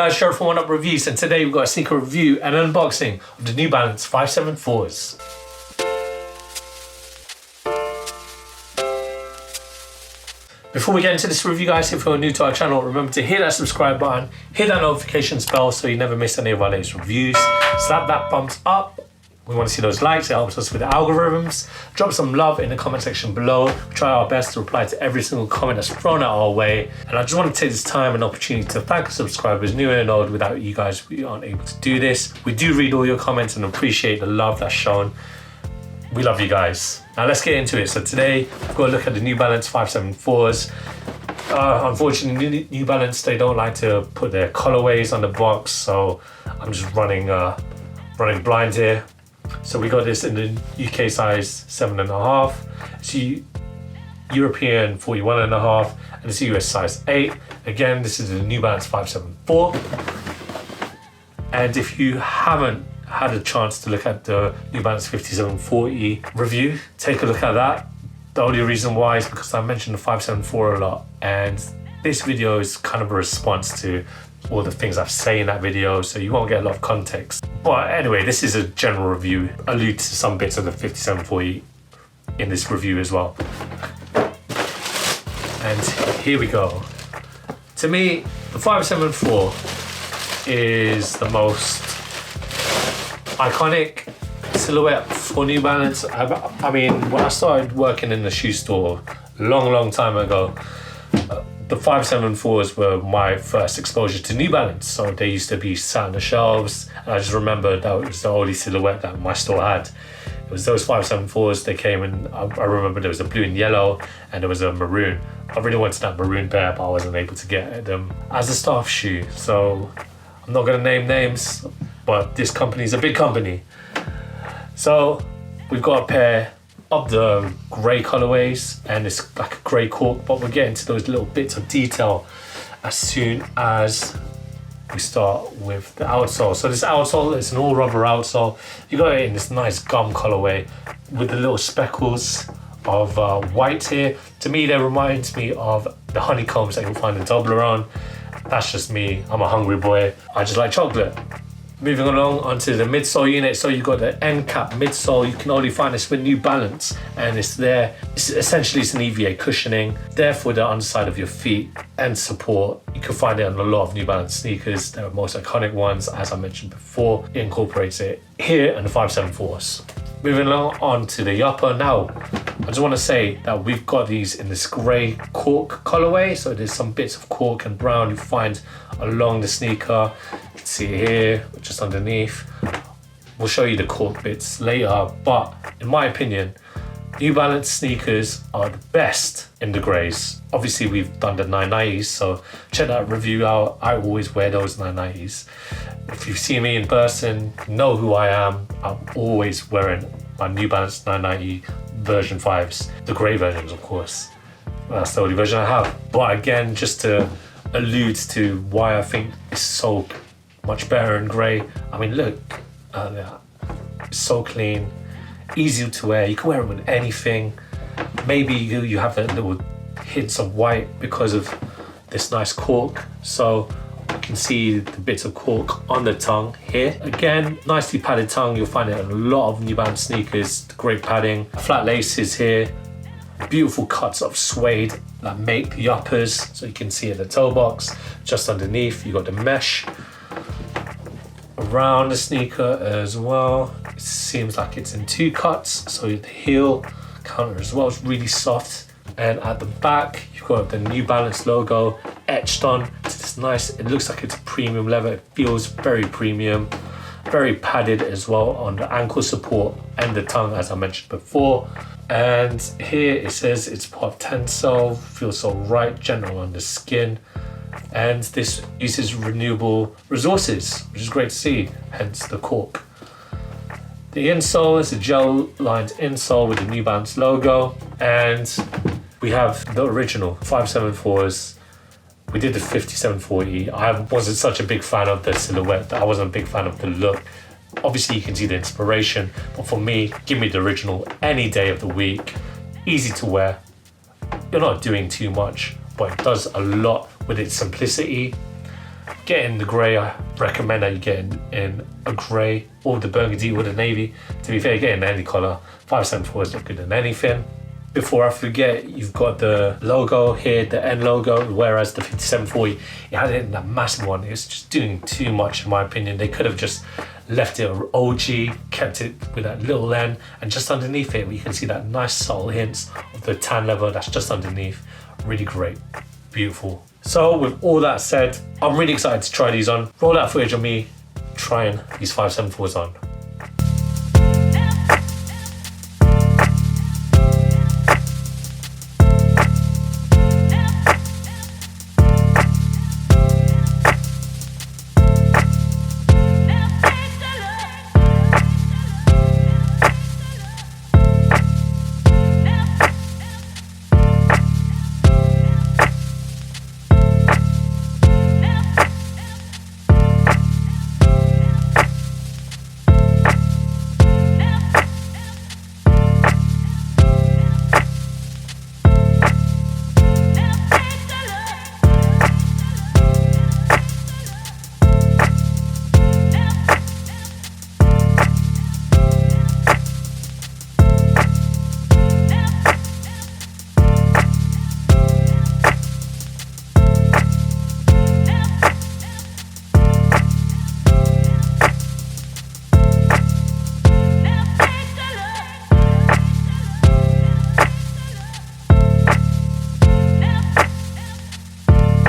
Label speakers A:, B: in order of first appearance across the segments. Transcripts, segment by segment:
A: guys, Gerald from Oneupreviewz, and today we've got a sneaker review and unboxing of the New Balance 574s. Before we get into this review, guys, if you're new to our channel, remember to hit that subscribe button, hit that notifications bell so you never miss any of our latest reviews. Slap that thumbs up. We want to see those likes, it helps us with the algorithms. Drop some love in the comment section below. We try our best to reply to every single comment that's thrown at our way. And I just want to take this time and opportunity to thank the subscribers, new and old. Without you guys, we aren't able to do this. We do read all your comments and appreciate the love that's shown. We love you guys. Now let's get into it. So today, we've got to look at the New Balance 574s. Unfortunately, New Balance, they don't like to put their colorways on the box, so I'm just running blind here. So we got this in the UK size 7.5, it's European 41.5, and it's US size 8. Again, this is the New Balance 574. And if you haven't had a chance to look at the New Balance 5740 review, take a look at that. The only reason why is because I mentioned the 574 a lot, and this video is kind of a response to all the things I've said in that video, so you won't get a lot of context. But anyway, this is a general review. Allude to some bits of the 5740 in this review as well. And here we go. To me, the 574 is the most iconic silhouette for New Balance. I mean, when I started working in the shoe store long time ago, the 574s were my first exposure to New Balance. So they used to be sat on the shelves. And I just remember that was the only silhouette that my store had. It was those 574s. They came in, I remember there was a blue and yellow and there was a maroon. I really wanted that maroon pair, but I wasn't able to get them as a staff shoe. So I'm not gonna name names, but this company is a big company. So we've got a pair of the grey colorways, and it's like a grey cork, but we'll get into those little bits of detail as soon as we start with the outsole. So this outsole is an all rubber outsole. You got it in this nice gum colorway with the little speckles of white here. To me, that reminds me of the honeycombs that you'll find in Toblerone. That's just me, I'm a hungry boy. I just like chocolate. Moving along onto the midsole unit, so you've got the end cap midsole. You can only find this with New Balance, and it's there. It's an EVA cushioning, there for the underside of your feet and support. You can find it on a lot of New Balance sneakers. They're the most iconic ones, as I mentioned before. It incorporates it here in the 574s. Moving along on to the upper. Now, I just want to say that we've got these in this grey cork colorway. So there's some bits of cork and brown you find along the sneaker. You can see it here, just underneath. We'll show you the cork bits later, but in my opinion, New Balance sneakers are the best in the greys. Obviously, we've done the 990s, so check that review out. I always wear those 990s. If you see me in person, you know who I am. I'm always wearing my New Balance 990 version 5s, the grey versions, of course. That's the only version I have. But again, just to allude to why I think it's so much better in grey. I mean, look, it's so clean, easy to wear. You can wear it with anything. Maybe you have that little hints of white because of this nice cork. So you can see the bits of cork on the tongue here. Again, nicely padded tongue. You'll find it in a lot of New Balance sneakers. Great padding, flat laces here. Beautiful cuts of suede that make the uppers. So you can see at the toe box, just underneath, you got the mesh around the sneaker as well. It seems like it's in two cuts. So the heel counter as well is really soft. And at the back, you've got the New Balance logo etched on to this nice, it looks like it's premium leather. It feels very premium, very padded as well on the ankle support and the tongue, as I mentioned before. And here it says it's part tensile, feels so right, gentle on the skin. And this uses renewable resources, which is great to see, hence the cork. The insole is a gel-lined insole with the New Balance logo, and we have the original 574s. We did the 5740. I wasn't such a big fan of the silhouette. I wasn't a big fan of the look. Obviously, you can see the inspiration, but for me, give me the original any day of the week. Easy to wear. You're not doing too much, but it does a lot with its simplicity. Getting the grey, I recommend that you get in a grey or the burgundy or the navy. To be fair, getting any colour, 574 is not good in anything. Before I forget, you've got the logo here, the N logo, whereas the 5740, it had it in that massive one. It's just doing too much in my opinion. They could have just left it OG, kept it with that little N, and just underneath it, you can see that nice subtle hints of the tan leather that's just underneath. Really great, beautiful. So with all that said, I'm really excited to try these on. Roll out footage of me trying these 574s on.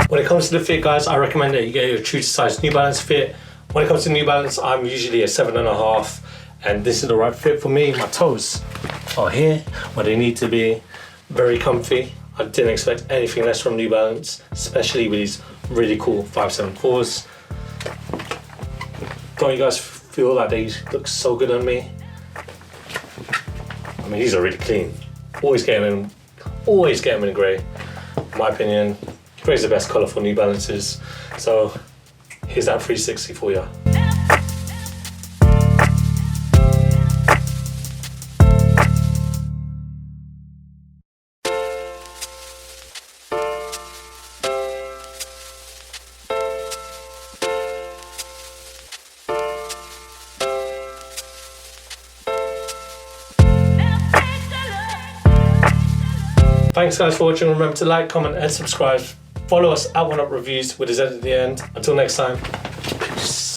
A: When it comes to the fit, guys, I recommend that you get your true to size New Balance fit. When it comes to New Balance, I'm usually a 7.5, and this is the right fit for me. My toes are here where they need to be, very comfy. I didn't expect anything less from New Balance, especially with these really cool 574s. Don't you guys feel like they look so good on me? I mean, these are really clean. Always get them in grey. In my opinion, grey's the best colour for New Balances. So here's that 360 for you. Thanks guys for watching. Remember to like, comment and subscribe. Follow us at Oneupreviewz with a Z at the end. Until next time.